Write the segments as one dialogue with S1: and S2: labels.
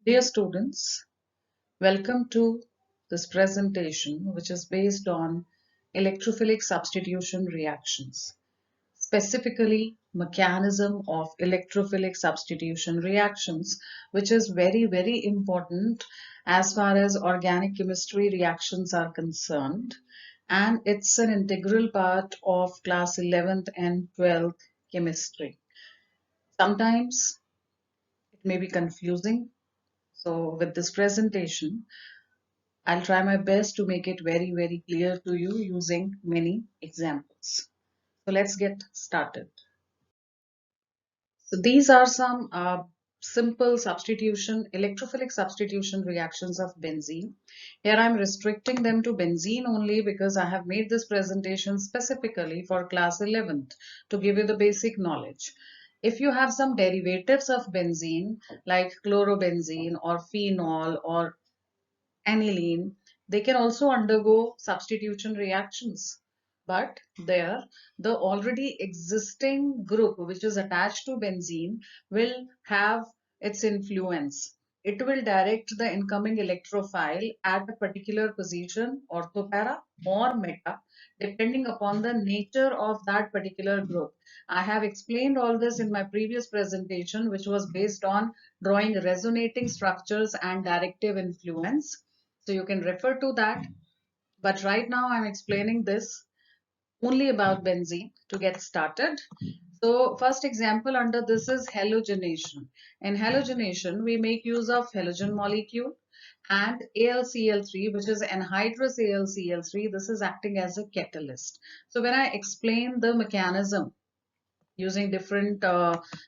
S1: Dear students, welcome to this presentation which is based on electrophilic substitution reactions, specifically mechanism of electrophilic substitution reactions, which is very important as far as organic chemistry reactions are concerned, and it's an integral part of class 11th and 12th chemistry. Sometimes it may be confusing. So with this presentation, I'll try my best to make it very clear to you using many examples. So let's get started. So these are some simple electrophilic substitution reactions of benzene. Here I'm restricting them to benzene only because I have made this presentation specifically for class 11th to give you the basic knowledge. If you have some derivatives of benzene like chlorobenzene or phenol or aniline, they can also undergo substitution reactions. But there, the already existing group which is attached to benzene will have its influence. It will direct the incoming electrophile at a particular position, orthopara or meta, depending upon the nature of that particular group. I have explained all this in my previous presentation, which was based on drawing resonating structures and directive influence. So you can refer to that. But right now I'm explaining this only about benzene to get started. So first example under this is halogenation. In halogenation, we make use of halogen molecule and AlCl3, which is anhydrous AlCl3. This is acting as a catalyst. So when I explain the mechanism using different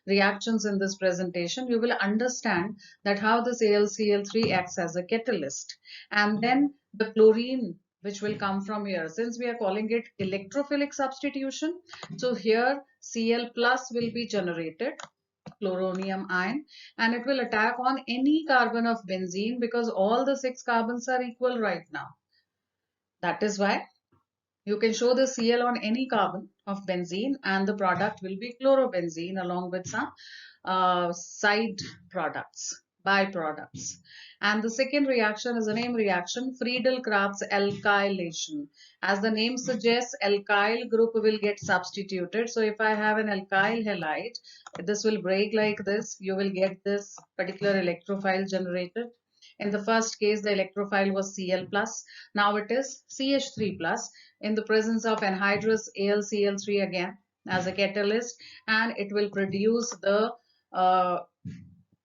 S1: reactions in this presentation, you will understand that how this AlCl3 acts as a catalyst. And then the chlorine which will come from here, since we are calling it electrophilic substitution, so here Cl plus will be generated, chloronium ion, and it will attack on any carbon of benzene because all the 6 carbons are equal right now. That is why you can show the Cl on any carbon of benzene and the product will be chlorobenzene along with some side products, byproducts. And the second reaction is a name reaction, Friedel-Crafts alkylation. As the name suggests, alkyl group will get substituted. So if I have an alkyl halide, this will break like this. You will get this particular electrophile generated. In the first case, the electrophile was Cl plus. Now it is CH3 plus in the presence of anhydrous AlCl3 again as a catalyst, and it will produce the uh,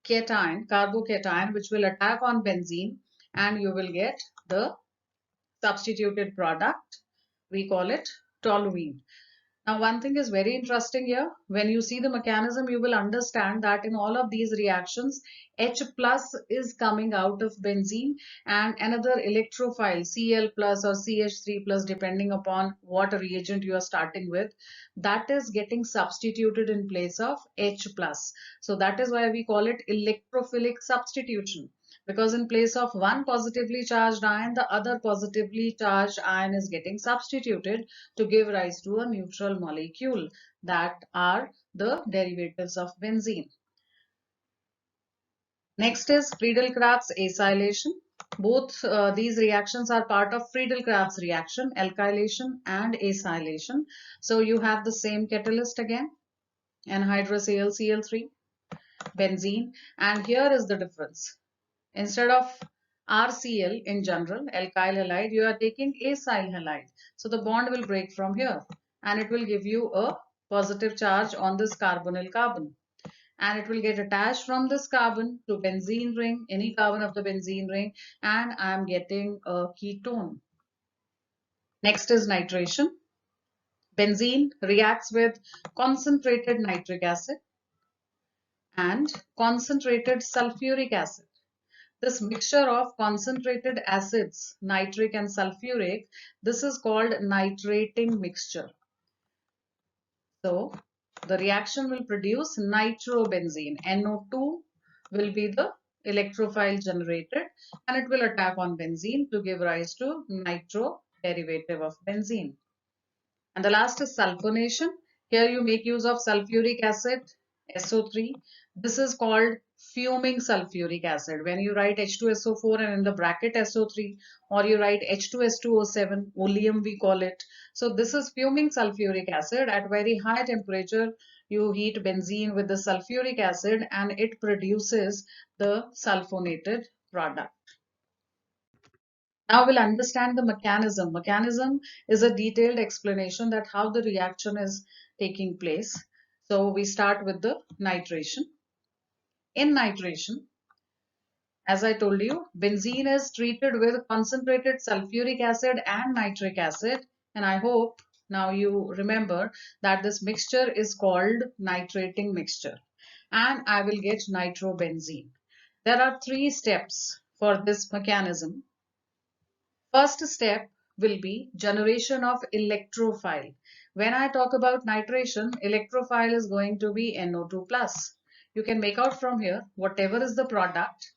S1: cation, carbocation, which will attack on benzene, and you will get the substituted product. We call it toluene. Now, one thing is very interesting here. When you see the mechanism, you will understand that in all of these reactions, H plus is coming out of benzene and another electrophile, Cl plus or CH3 plus, depending upon what reagent you are starting with, that is getting substituted in place of H plus. So that is why we call it electrophilic substitution. Because in place of one positively charged ion, the other positively charged ion is getting substituted to give rise to a neutral molecule that are the derivatives of benzene. Next is Friedel-Crafts acylation. Both these reactions are part of Friedel-Crafts reaction, alkylation and acylation. So you have the same catalyst again, anhydrous AlCl3, benzene, and here is the difference. Instead of RCl in general, alkyl halide, you are taking acyl halide. So the bond will break from here and it will give you a positive charge on this carbonyl carbon. And it will get attached from this carbon to benzene ring, any carbon of the benzene ring, and I am getting a ketone. Next is nitration. Benzene reacts with concentrated nitric acid and concentrated sulfuric acid. This mixture of concentrated acids, nitric and sulfuric, this is called nitrating mixture. So the reaction will produce nitrobenzene. NO2 will be the electrophile generated and it will attack on benzene to give rise to nitro derivative of benzene. And the last is sulfonation. Here you make use of sulfuric acid, SO3. This is called fuming sulfuric acid. When you write H2SO4 and in the bracket SO3, or you write H2S2O7, oleum we call it. So this is fuming sulfuric acid. At very high temperature, you heat benzene with the sulfuric acid and it produces the sulfonated product. Now we'll understand the mechanism. Mechanism is a detailed explanation that how the reaction is taking place. So we start with the nitration. In nitration, as I told you, benzene is treated with concentrated sulfuric acid and nitric acid. And I hope now you remember that this mixture is called nitrating mixture. And I will get nitrobenzene. There are three steps for this mechanism. First step will be generation of electrophile. When I talk about nitration, electrophile is going to be NO2 plus. You can make out from here whatever is the product,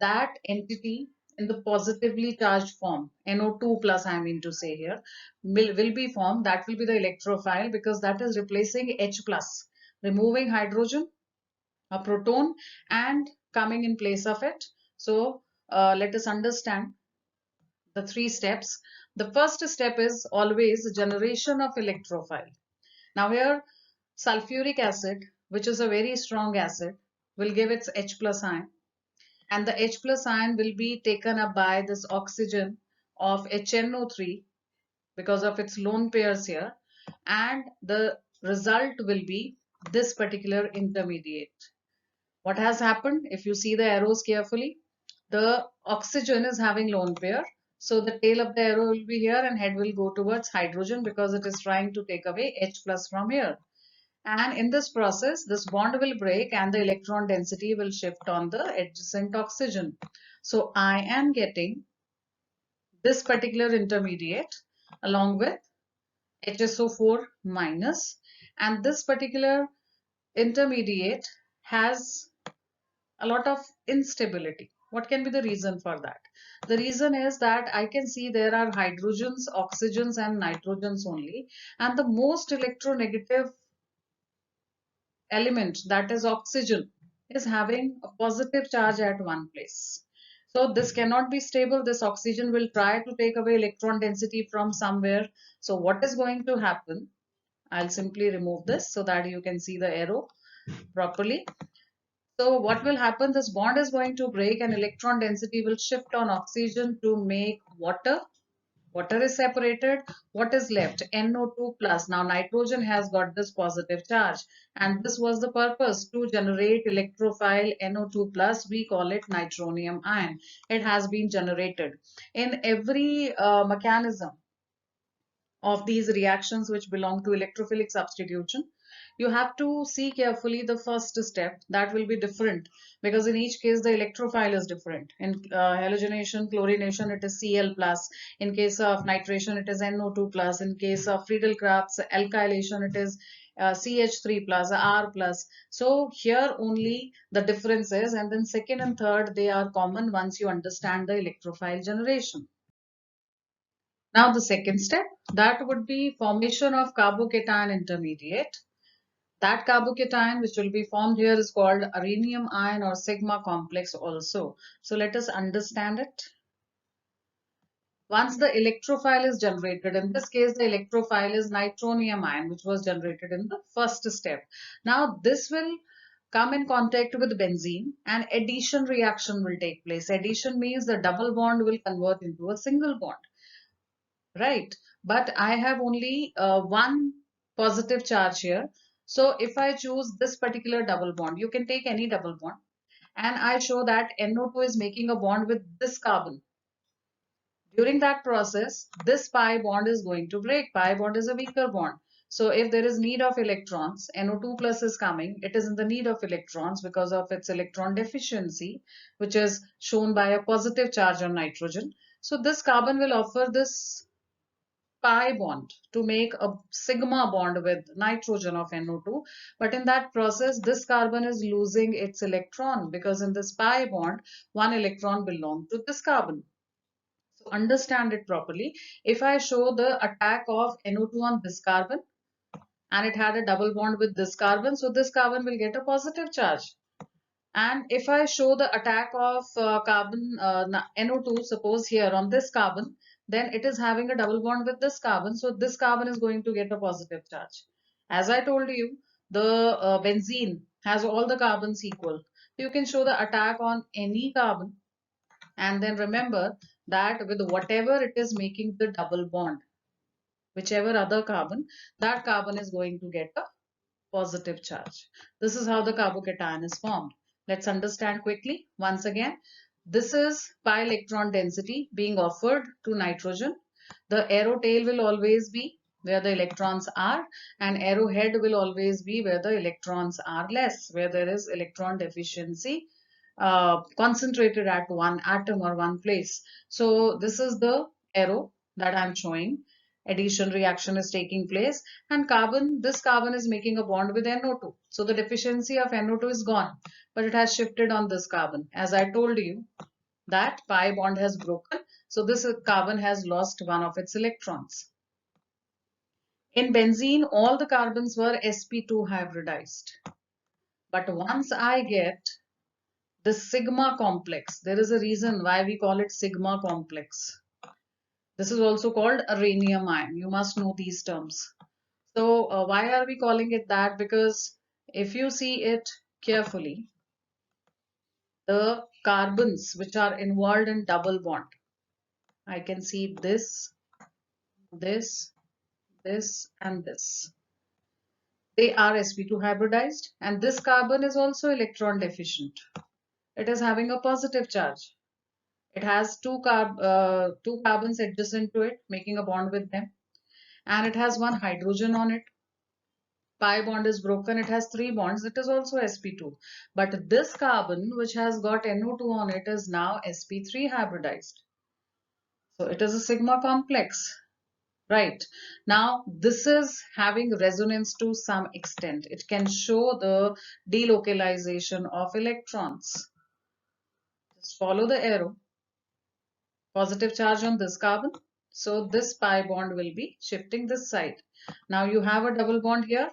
S1: that entity in the positively charged form, NO2 plus I mean to say here, will be formed. That will be the electrophile because that is replacing H plus, removing hydrogen, a proton, and coming in place of it. So let us understand the three steps. The first step is always generation of electrophile. Now here sulfuric acid, which is a very strong acid, will give its H plus ion, and the H plus ion will be taken up by this oxygen of HNO3 because of its lone pairs here, and the result will be this particular intermediate. What has happened? If you see the arrows carefully, the oxygen is having lone pair. So the tail of the arrow will be here and head will go towards hydrogen because it is trying to take away H plus from here. And in this process, this bond will break and the electron density will shift on the adjacent oxygen. So I am getting this particular intermediate along with HSO4 minus, and this particular intermediate has a lot of instability. What can be the reason for that? The reason is that I can see there are hydrogens, oxygens and nitrogens only, and the most electronegative element, that is oxygen, is having a positive charge at one place. So this cannot be stable. This oxygen will try to take away electron density from somewhere. So what is going to happen? I'll simply remove this so that you can see the arrow properly. So what will happen? This bond is going to break and electron density will shift on oxygen to make water. Water is separated. What is left? NO2 plus. Now nitrogen has got this positive charge, and this was the purpose to generate electrophile NO2 plus. We call it nitronium ion. It has been generated in every mechanism of these reactions which belong to electrophilic substitution. You have to see carefully the first step. That will be different because in each case the electrophile is different. In halogenation, chlorination, it is Cl plus. In case of nitration, it is NO2 plus. In case of Friedel-Crafts alkylation, it is CH3 plus, R plus. So here only the difference is, and then second and third, they are common once you understand the electrophile generation. Now the second step, that would be formation of carbocation intermediate. That carbocation which will be formed here is called arenium ion or sigma complex also. So let us understand it. Once the electrophile is generated, in this case the electrophile is nitronium ion which was generated in the first step. Now this will come in contact with benzene and addition reaction will take place. Addition means the double bond will convert into a single bond. Right, but I have only one positive charge here. So if I choose this particular double bond, you can take any double bond, and I show that NO2 is making a bond with this carbon. During that process, this pi bond is going to break. Pi bond is a weaker bond. So if there is need of electrons, NO2 plus is coming, it is in the need of electrons because of its electron deficiency, which is shown by a positive charge on nitrogen. So this carbon will offer this pi bond to make a sigma bond with nitrogen of NO2, but in that process this carbon is losing its electron because in this pi bond one electron belongs to this carbon. So understand it properly. If I show the attack of NO2 on this carbon and it had a double bond with this carbon, so this carbon will get a positive charge. And if I show the attack of carbon NO2, suppose here on this carbon, then it is having a double bond with this carbon. So this carbon is going to get a positive charge. As I told you, the benzene has all the carbons equal. You can show the attack on any carbon, and then remember that with whatever it is making the double bond, whichever other carbon, that carbon is going to get a positive charge. This is how the carbocation is formed. Let's understand quickly once again. This is pi electron density being offered to nitrogen. The arrow tail will always be where the electrons are, and arrow head will always be where the electrons are less, where there is electron deficiency concentrated at one atom or one place. So this is the arrow that I'm showing. Addition reaction is taking place, and this carbon is making a bond with NO2. So the deficiency of NO2 is gone, but it has shifted on this carbon. As I told you, that pi bond has broken. So this carbon has lost one of its electrons. In benzene, all the carbons were sp2 hybridized. But once I get the sigma complex, there is a reason why we call it sigma complex. This is also called a rhenium ion. You must know these terms. So why are we calling it that? Because if you see it carefully, the carbons which are involved in double bond, I can see this, this, this, and this. They are sp2 hybridized, and this carbon is also electron deficient. It is having a positive charge. It has two carbons adjacent to it, making a bond with them, and it has one hydrogen on it. Pi bond is broken, it has three bonds, it is also sp2. But this carbon which has got NO2 on it is now sp3 hybridized. So it is a sigma complex, right? Now this is having resonance to some extent. It can show the delocalization of electrons. Just follow the arrow. Positive charge on this carbon. So this pi bond will be shifting this side. Now you have a double bond here.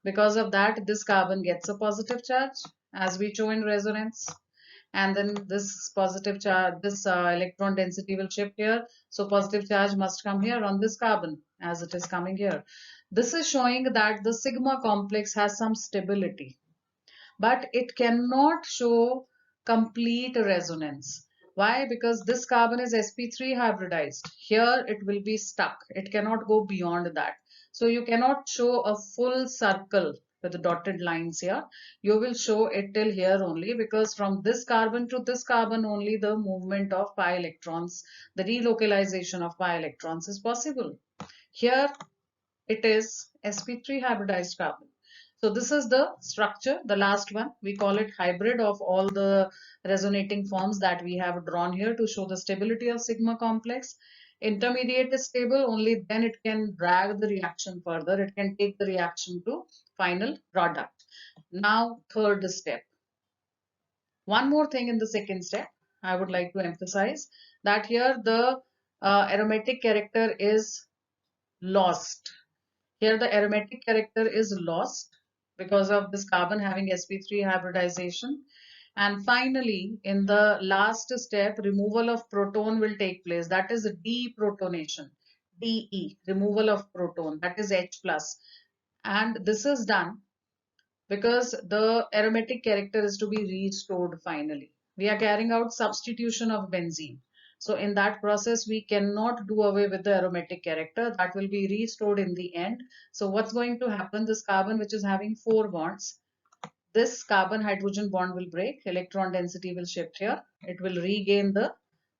S1: Because of that, this carbon gets a positive charge as we show in resonance. And then this positive charge, this electron density will shift here. So positive charge must come here on this carbon as it is coming here. This is showing that the sigma complex has some stability, but it cannot show complete resonance. Why? Because this carbon is sp3 hybridized. Here it will be stuck. It cannot go beyond that. So you cannot show a full circle with the dotted lines here. You will show it till here only, because from this carbon to this carbon only the movement of pi electrons, the relocalization of pi electrons is possible. Here it is sp3 hybridized carbon. So this is the structure, the last one. We call it hybrid of all the resonating forms that we have drawn here to show the stability of sigma complex. Intermediate is stable, only then it can drag the reaction further. It can take the reaction to final product. Now, third step. One more thing in the second step, I would like to emphasize that here the aromatic character is lost. Here the aromatic character is lost because of this carbon having sp3 hybridization. And finally, in the last step, removal of proton will take place. That is deprotonation. DE, removal of proton, that is H plus. And this is done because the aromatic character is to be restored finally. We are carrying out substitution of benzene. So in that process, we cannot do away with the aromatic character. That will be restored in the end. So what's going to happen? This carbon, which is having four bonds, this carbon hydrogen bond will break. Electron density will shift here. It will regain the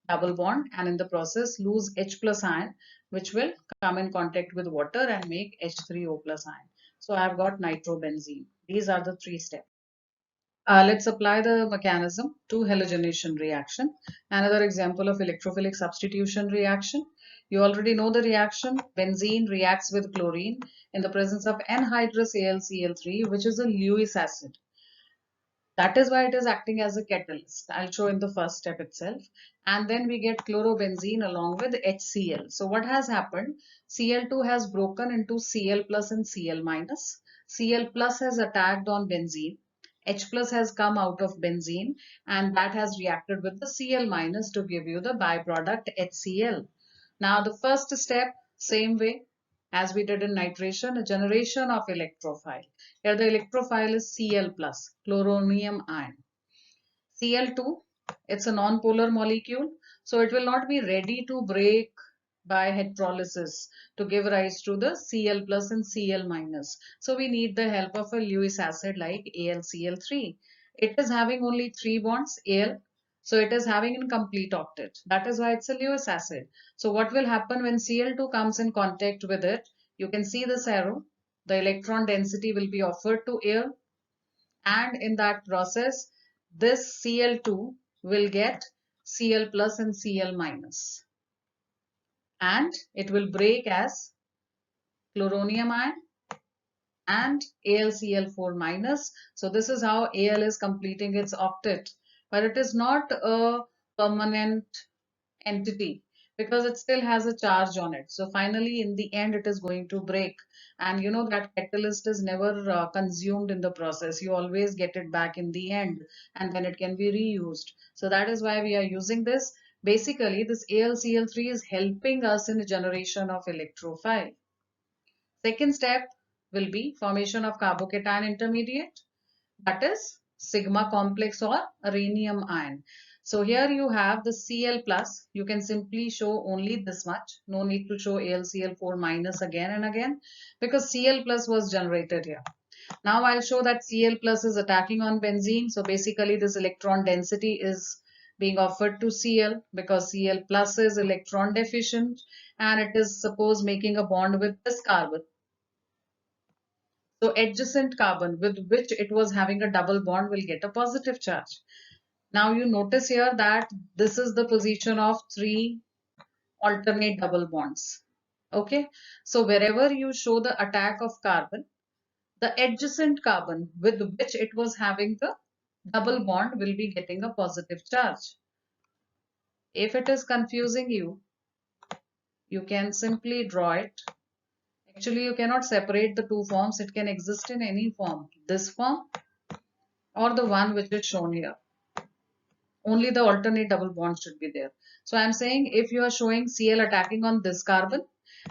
S1: double bond, and in the process lose H plus ion, which will come in contact with water and make H3O plus ion. So I've got nitrobenzene. These are the three steps. Let's apply the mechanism to halogenation reaction. Another example of electrophilic substitution reaction. You already know the reaction. Benzene reacts with chlorine in the presence of anhydrous AlCl3, which is a Lewis acid. That is why it is acting as a catalyst. I'll show in the first step itself. And then we get chlorobenzene along with HCl. So what has happened? Cl2 has broken into Cl plus and Cl minus. Cl plus has attacked on benzene, H plus has come out of benzene and that has reacted with the Cl minus to give you the byproduct HCl. Now the first step, same way as we did in nitration, a generation of electrophile. Here the electrophile is Cl plus, chloronium ion. Cl2, it's a non-polar molecule, so it will not be ready to break by hydrolysis to give rise to the Cl plus and Cl minus. So we need the help of a Lewis acid like AlCl3. It is having only 3 bonds, Al, so it is having incomplete octet. That is why it's a Lewis acid. So what will happen when Cl2 comes in contact with it? You can see this arrow. The electron density will be offered to Al, and in that process this Cl2 will get Cl plus and Cl minus and it will break as chloronium ion and AlCl4 minus. So this is how Al is completing its octet, but it is not a permanent entity because it still has a charge on it. So finally in the end it is going to break, and you know that catalyst is never consumed in the process. You always get it back in the end and then it can be reused. So that is why we are using this. Basically this AlCl3 is helping us in the generation of electrophile. Second step will be formation of carbocation intermediate, that is sigma complex or rhenium ion. So here you have the Cl plus. You can simply show only this much. No need to show AlCl4 minus again and again because Cl plus was generated here. Now I'll show that Cl plus is attacking on benzene. So basically this electron density is being offered to Cl because Cl plus is electron deficient and it is suppose making a bond with this carbon. So adjacent carbon with which it was having a double bond will get a positive charge. Now you notice here that this is the position of 3 alternate double bonds. Okay, so wherever you show the attack of carbon, the adjacent carbon with which it was having the double bond will be getting a positive charge. If it is confusing you, you can simply draw it. Actually, you cannot separate the two forms. It can exist in any form. This form or the one which is shown here. Only the alternate double bond should be there. So I'm saying if you are showing Cl attacking on this carbon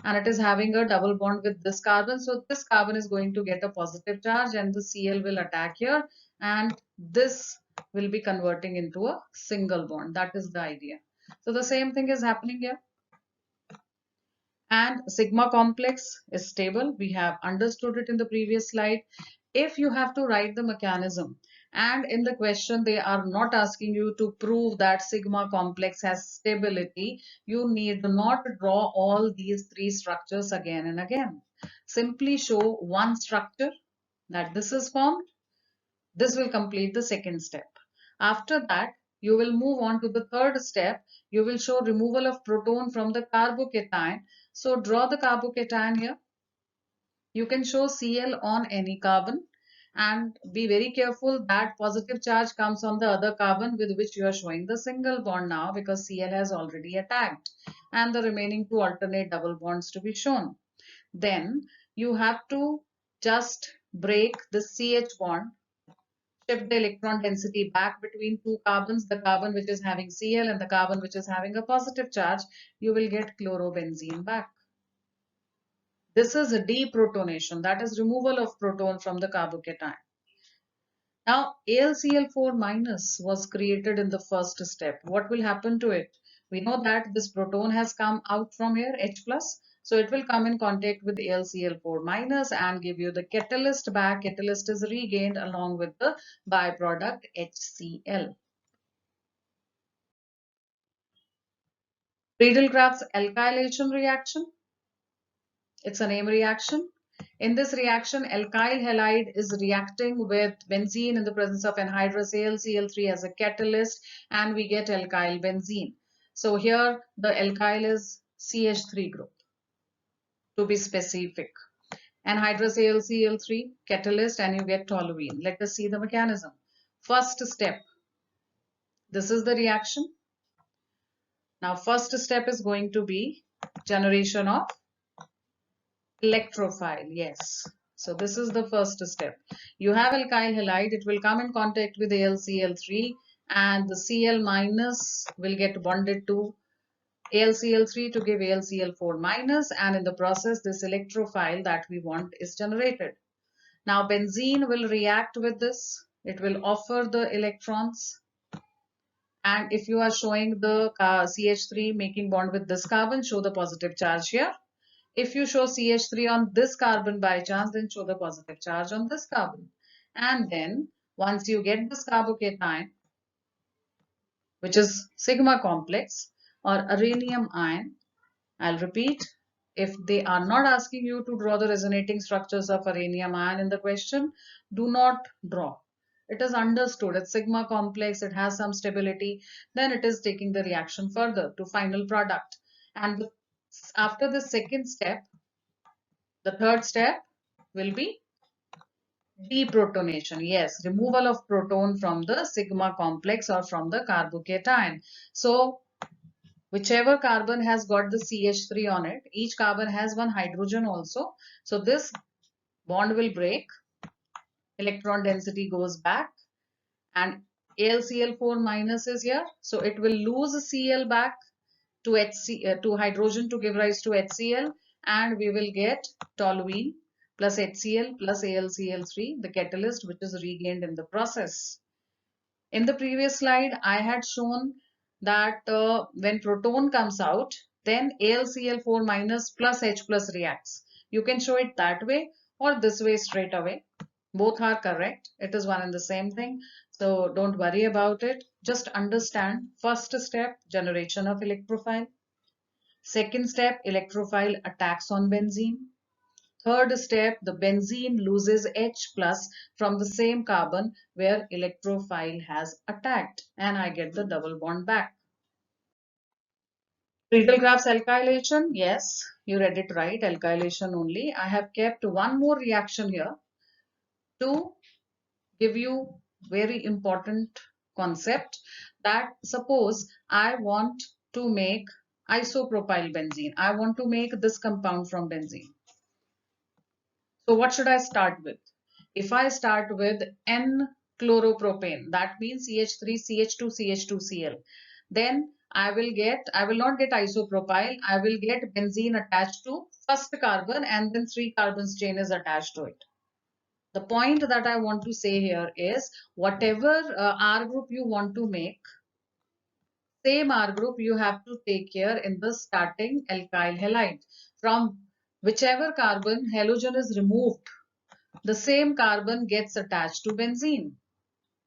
S1: and it is having a double bond with this carbon, so this carbon is going to get a positive charge and the Cl will attack here and this will be converting into a single bond. That is the idea. So the same thing is happening here. And sigma complex is stable. We have understood it in the previous slide. If you have to write the mechanism and in the question they are not asking you to prove that sigma complex has stability, you need not draw all these three structures again and again. Simply show one structure that this is formed. This will complete the second step. After that, you will move on to the third step. You will show removal of proton from the carbocation. So draw the carbocation here. You can show Cl on any carbon and be very careful that positive charge comes on the other carbon with which you are showing the single bond now because Cl has already attacked and the remaining two alternate double bonds to be shown. Then you have to just break the CH bond, shift the electron density back between two carbons, the carbon which is having Cl and the carbon which is having a positive charge, you will get chlorobenzene back. This is a deprotonation, that is removal of proton from the carbocation. Now AlCl4 minus was created in the first step. What will happen to it? We know that this proton has come out from here, H plus. So it will come in contact with AlCl4 minus and give you the catalyst back. Catalyst is regained along with the byproduct HCl. Friedel-Crafts alkylation reaction. It's a name reaction. In this reaction, alkyl halide is reacting with benzene in the presence of anhydrous AlCl3 as a catalyst and we get alkyl benzene. So here the alkyl is CH3 group to be specific. Anhydrous AlCl3 catalyst and you get toluene. Let us see the mechanism. First step. This is the reaction. Now first step is going to be generation of electrophile. Yes. So this is the first step. You have alkyl halide, it will come in contact with AlCl3 and the Cl minus will get bonded to AlCl3 to give AlCl4 minus, and in the process this electrophile that we want is generated. Now benzene will react with this. It will offer the electrons, and if you are showing the CH3 making bond with this carbon, show the positive charge here. If you show CH3 on this carbon by chance, then show the positive charge on this carbon. And then once you get this carbocation, which is sigma complex or uranium ion, I'll repeat, if they are not asking you to draw the resonating structures of uranium ion in the question, do not draw. It is understood, it's sigma complex, it has some stability, then it is taking the reaction further to final product. And after the second step, the third step will be deprotonation. Yes, removal of proton from the sigma complex or from the carbocation. So whichever carbon has got the CH3 on it, each carbon has one hydrogen also. So this bond will break, electron density goes back, and AlCl4 minus is here. So it will lose Cl back to to hydrogen to give rise to HCl, and we will get toluene plus HCl plus AlCl3, the catalyst which is regained in the process. In the previous slide, I had shown that when proton comes out, then AlCl4 minus plus H plus reacts. You can show it that way or this way straight away. Both are correct. It is one and the same thing. So don't worry about it. Just understand first step, generation of electrophile. Second step, electrophile attacks on benzene. Third step, the benzene loses H plus from the same carbon where electrophile has attacked, and I get the double bond back. Friedel-Crafts alkylation, yes, you read it right, alkylation only. I have kept one more reaction here to give you very important concept that suppose I want to make isopropyl benzene. I want to make this compound from benzene. So what should I start with? If I start with N-chloropropane, that means CH3, CH2, CH2Cl, then I will not get isopropyl, I will get benzene attached to first carbon and then 3 carbons chain is attached to it. The point that I want to say here is whatever R group you want to make, same R group you have to take care in the starting alkyl halide. From whichever carbon halogen is removed, the same carbon gets attached to benzene.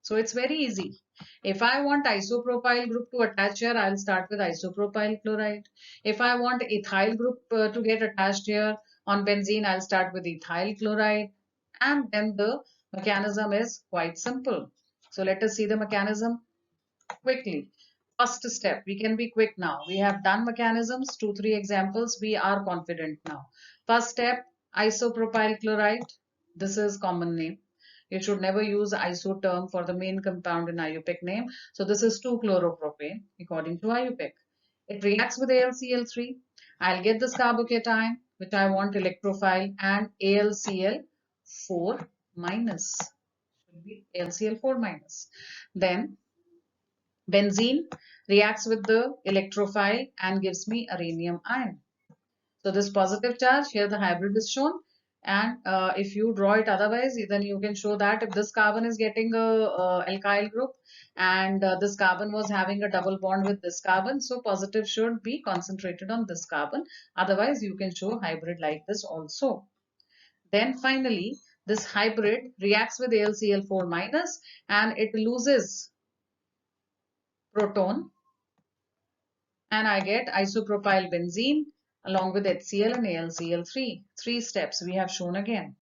S1: So it's very easy. If I want isopropyl group to attach here, I'll start with isopropyl chloride. If I want ethyl group to get attached here on benzene, I'll start with ethyl chloride. And then the mechanism is quite simple. So let us see the mechanism quickly. First step, we can be quick now. We have done mechanisms, 2-3 examples. We are confident now. First step, isopropyl chloride. This is common name. You should never use iso term for the main compound in IUPAC name. So this is 2-chloropropane according to IUPAC. It reacts with AlCl3. I'll get this carbocation which I want electrophile and AlCl4 minus. Should be AlCl4 minus. Then benzene reacts with the electrophile and gives me uranium ion. So this positive charge, here the hybrid is shown, and if you draw it otherwise, then you can show that if this carbon is getting a alkyl group and this carbon was having a double bond with this carbon, so positive should be concentrated on this carbon. Otherwise, you can show hybrid like this also. Then finally, this hybrid reacts with AlCl4 minus and it loses proton, and I get isopropyl benzene along with HCl and AlCl3. 3 steps we have shown again.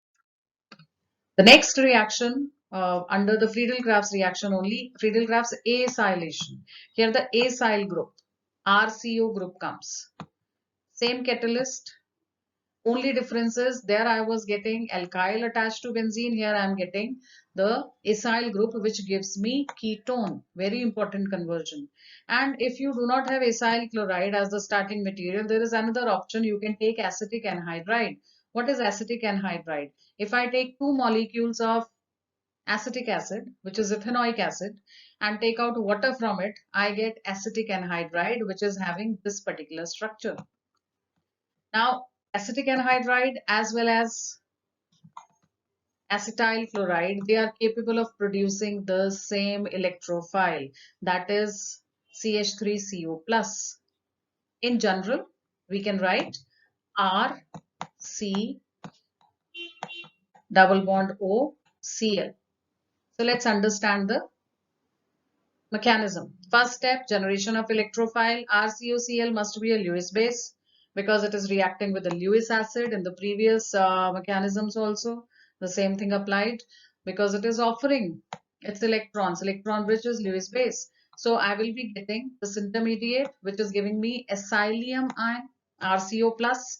S1: The next reaction under the Friedel-Crafts reaction only, Friedel-Crafts acylation. Here the acyl group, RCO group comes. Same catalyst, only difference is there I was getting alkyl attached to benzene, here I am getting the acyl group which gives me ketone. Very important conversion. And if you do not have acyl chloride as the starting material, there is another option. You can take acetic anhydride. What is acetic anhydride? If I take two molecules of acetic acid, which is ethanoic acid, and take out water from it, I get acetic anhydride, which is having this particular structure. Now, acetic anhydride as well as acetyl chloride, they are capable of producing the same electrophile, that is CH3CO+. In general, we can write R, C, double bond O, Cl. So let's understand the mechanism. First step, generation of electrophile. RCOCl must be a Lewis base because it is reacting with the Lewis acid. In the previous mechanisms also, the same thing applied because it is offering its electrons, electron rich is Lewis base. So I will be getting this intermediate which is giving me acylium ion, RCO plus,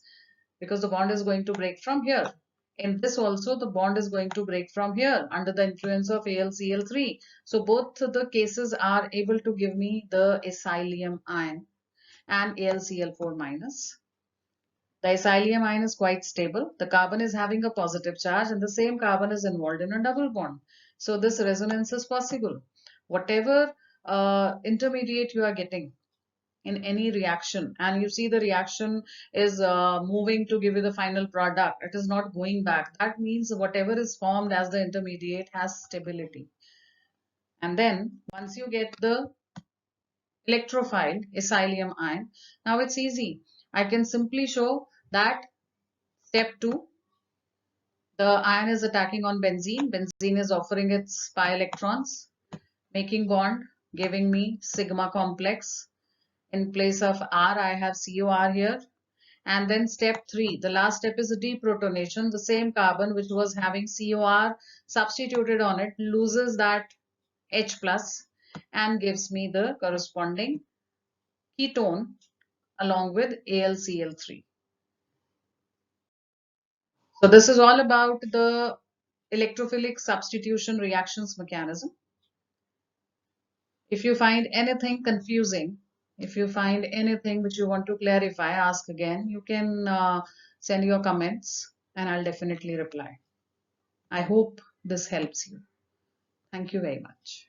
S1: because the bond is going to break from here. In this also the bond is going to break from here under the influence of AlCl3. So both the cases are able to give me the acylium ion and AlCl4 minus. The acylium ion is quite stable. The carbon is having a positive charge and the same carbon is involved in a double bond. So this resonance is possible. Whatever intermediate you are getting in any reaction and you see the reaction is moving to give you the final product, it is not going back, that means whatever is formed as the intermediate has stability. And then once you get the electrophile acylium ion, now it's easy. I can simply show that step 2, the ion is attacking on benzene is offering its pi electrons, making bond, giving me sigma complex. In place of R, I have COR here. And then step 3, the last step is deprotonation. The same carbon which was having COR substituted on it loses that H plus and gives me the corresponding ketone along with AlCl3. So this is all about the electrophilic substitution reactions mechanism. If you find anything confusing, if you find anything which you want to clarify, ask again. You can send your comments and I'll definitely reply. I hope this helps you. Thank you very much.